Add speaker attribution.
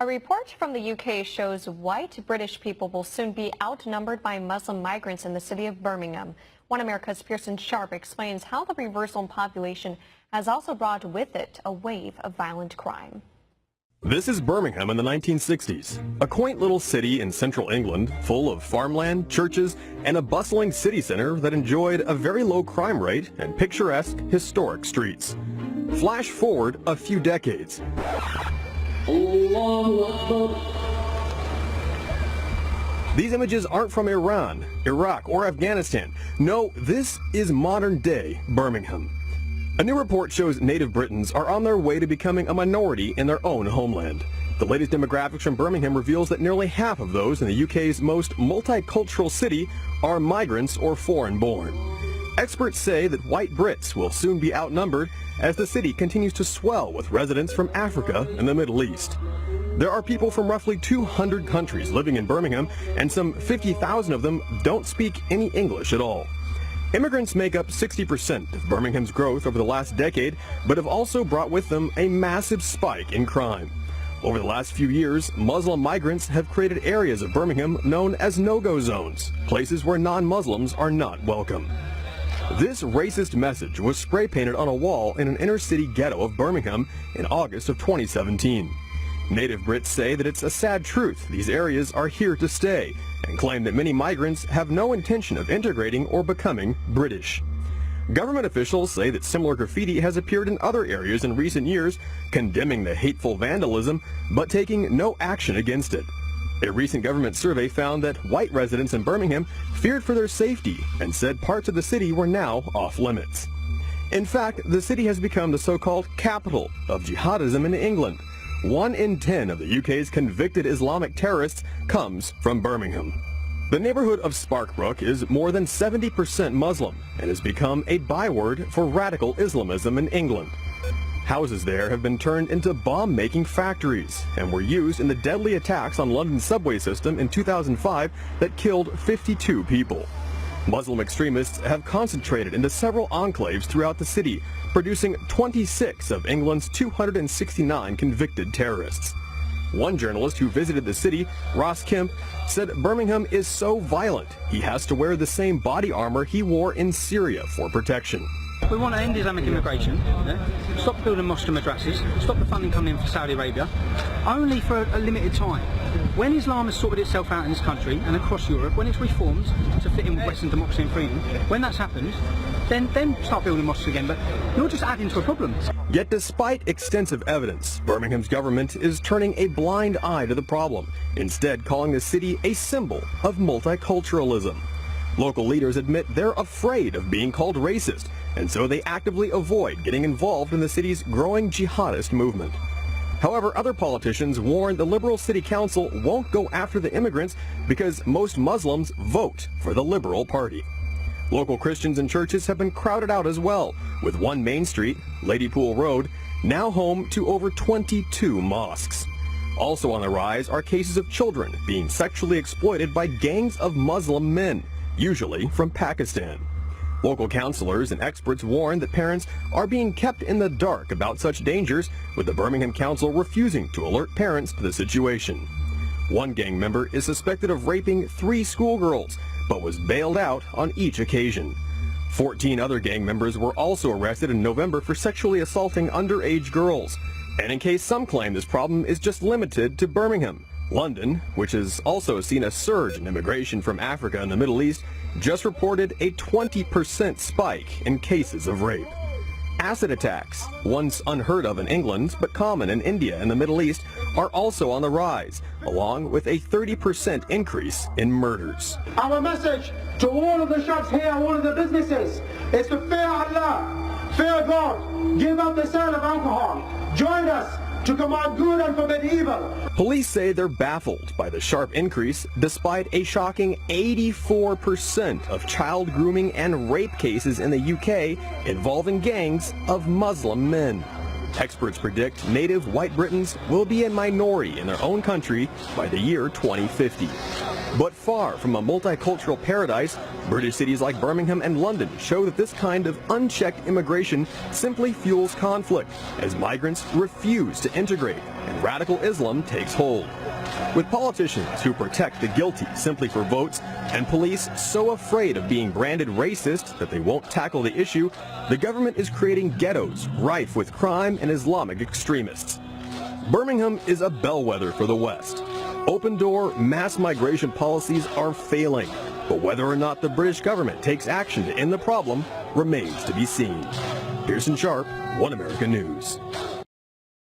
Speaker 1: A report from the UK shows white British people will soon be outnumbered by Muslim migrants in the city of Birmingham. One America's Pearson Sharp explains how the reversal in population has also brought with it a wave of violent crime.
Speaker 2: This is Birmingham in the 1960s, a quaint little city in central England full of farmland, churches, and a bustling city center that enjoyed a very low crime rate and picturesque historic streets. Flash forward a few decades. These images aren't from Iran, Iraq, or Afghanistan. No, this is modern-day Birmingham. A new report shows native Britons are on their way to becoming a minority in their own homeland. The latest demographics from Birmingham reveals that nearly half of those in the UK's most multicultural city are migrants or foreign-born. Experts say that white Brits will soon be outnumbered as the city continues to swell with residents from Africa and the Middle East. There are people from roughly 200 countries living in Birmingham, and some 50,000 of them don't speak any English at all. Immigrants make up 60% of Birmingham's growth over the last decade, but have also brought with them a massive spike in crime. Over the last few years, Muslim migrants have created areas of Birmingham known as no-go zones, places where non-Muslims are not welcome. This racist message was spray-painted on a wall in an inner-city ghetto of Birmingham in August of 2017. Native Brits say that it's a sad truth these areas are here to stay, and claim that many migrants have no intention of integrating or becoming British. Government officials say that similar graffiti has appeared in other areas in recent years, condemning the hateful vandalism, but taking no action against it. A recent government survey found that white residents in Birmingham feared for their safety and said parts of the city were now off limits. In fact, the city has become the so-called capital of jihadism in England. 1 in 10 of the UK's convicted Islamic terrorists comes from Birmingham. The neighborhood of Sparkbrook is more than 70% Muslim and has become a byword for radical Islamism in England. Houses there have been turned into bomb-making factories and were used in the deadly attacks on London's subway system in 2005 that killed 52 people. Muslim extremists have concentrated into several enclaves throughout the city, producing 26 of England's 269 convicted terrorists. One journalist who visited the city, Ross Kemp, said Birmingham is so violent he has to wear the same body armor he wore in Syria for protection.
Speaker 3: We want to end Islamic immigration, stop building mosques and madrasas, stop the funding coming in for Saudi Arabia, only for a limited time. When Islam has sorted itself out in this country and across Europe, when it's reformed to fit in with Western democracy and freedom, when that's happened, then start building mosques again, but you're just adding to a problem.
Speaker 2: Yet despite extensive evidence, Birmingham's government is turning a blind eye to the problem, instead calling the city a symbol of multiculturalism. Local leaders admit they're afraid of being called racist, and so they actively avoid getting involved in the city's growing jihadist movement. However, other politicians warn the Liberal City Council won't go after the immigrants because most Muslims vote for the Liberal Party. Local Christians and churches have been crowded out as well, with one main street, Ladypool Road, now home to over 22 mosques. Also on the rise are cases of children being sexually exploited by gangs of Muslim men, usually from Pakistan. Local councillors and experts warn that parents are being kept in the dark about such dangers, with the Birmingham Council refusing to alert parents to the situation. One gang member is suspected of raping 3 schoolgirls, but was bailed out on each occasion. 14 other gang members were also arrested in November for sexually assaulting underage girls. And in case some claim this problem is just limited to Birmingham, London, which has also seen a surge in immigration from Africa and the Middle East, just reported a 20% spike in cases of rape. Acid attacks, once unheard of in England but common in India and the Middle East, are also on the rise, along with a 30% increase in murders.
Speaker 4: Our message to all of the shops here, all of the businesses, is to fear Allah, fear God, give up the sale of alcohol, join us to command good and forbid evil.
Speaker 2: Police say they're baffled by the sharp increase despite a shocking 84% of child grooming and rape cases in the UK involving gangs of Muslim men. Experts predict native white Britons will be a minority in their own country by the year 2050. But far from a multicultural paradise, British cities like Birmingham and London show that this kind of unchecked immigration simply fuels conflict as migrants refuse to integrate and radical Islam takes hold. With politicians who protect the guilty simply for votes and police so afraid of being branded racist that they won't tackle the issue, the government is creating ghettos rife with crime and Islamic extremists. Birmingham is a bellwether for the West. Open-door mass migration policies are failing, but whether or not the British government takes action to end the problem remains to be seen. Pearson Sharp, One America News.